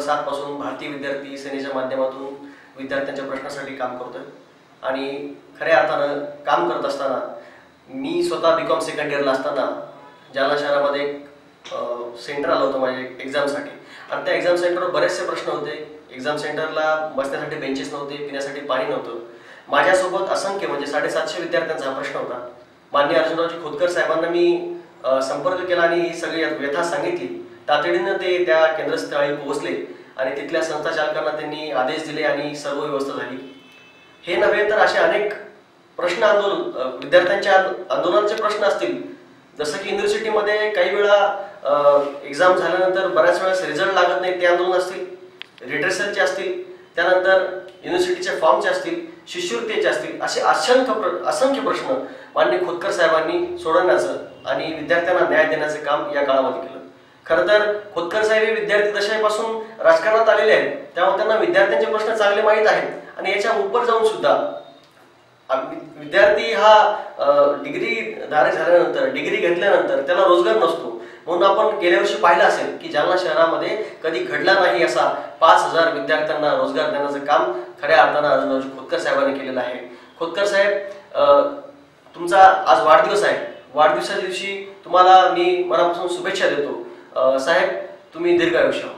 2007 पासून भारतीय विद्यार्थी सेनेच्या माध्यमातून विद्यार्थ्यांच्या प्रश्नासाठी काम करतोय आणि खऱ्या अर्थानं काम करत असताना मी स्वतः बीकॉम सेकंड इयरला असताना जालना शहरामध्ये एक सेंटर आलं होतं माझ्या एक्झामसाठी आणि त्या एक्झाम सेंटरवर बरेचसे प्रश्न होते। एक्झाम सेंटरला बसण्यासाठी बेंचेस नव्हते, पिण्यासाठी पाणी नव्हतं। माझ्यासोबत असंख्य म्हणजे 750 विद्यार्थ्यांचा हा प्रश्न होता। माननीय अर्जुनरावजी खोतकर साहेबांना मी संपर्क केला आणि ही सगळी व्यथा सांगितली। तातडीनं ते त्या केंद्रस्थळी पोहोचले आणि तिथल्या संस्थाचालकांना त्यांनी आदेश दिले आणि सर्व व्यवस्था झाली। हे नव्हे तर असे अनेक प्रश्न विद्यार्थ्यांच्या आंदोलनाचे प्रश्न असतील, जसं की युनिव्हर्सिटीमध्ये काही वेळा एक्झाम झाल्यानंतर बऱ्याच वेळेस रिझल्ट लागत नाही ते आंदोलन असतील, रिट्रेसलचे असतील, त्यानंतर युनिव्हर्सिटीचे फॉर्मचे असतील, शिष्यवृत्तीचे असतील, असे असंख्य प्रश्न माननीय खोतकर साहेबांनी सोडवण्याचं आणि विद्यार्थ्यांना न्याय देण्याचं काम या काळामध्ये केलं। खरं तर खोतकर साहेब हे विद्यार्थी दशेपासून राजकारणात आलेले आहेत, त्यामुळे त्यांना विद्यार्थ्यांचे प्रश्न चांगले माहीत आहेत आणि याच्या उपर जाऊन सुद्धा विद्यार्थी हा डिग्री धारक झाल्यानंतर, डिग्री घेतल्यानंतर त्याला रोजगार नसतो। म्हणून आपण गेल्या वर्षी पाहिलं असेल की जालना शहरामध्ये कधी घडला नाही असा 5000 विद्यार्थ्यांना रोजगार देण्याचं काम खऱ्या अर्थानं अर्जुनरावजी खोतकर साहेबांनी केलेलं आहे। खोतकर साहेब, तुमचा आज वाढदिवस आहे। वाढदिवसाच्या दिवशी तुम्हाला मी मनापासून शुभेच्छा देतो। साहेब, तुम्ही दीर्घायुष्य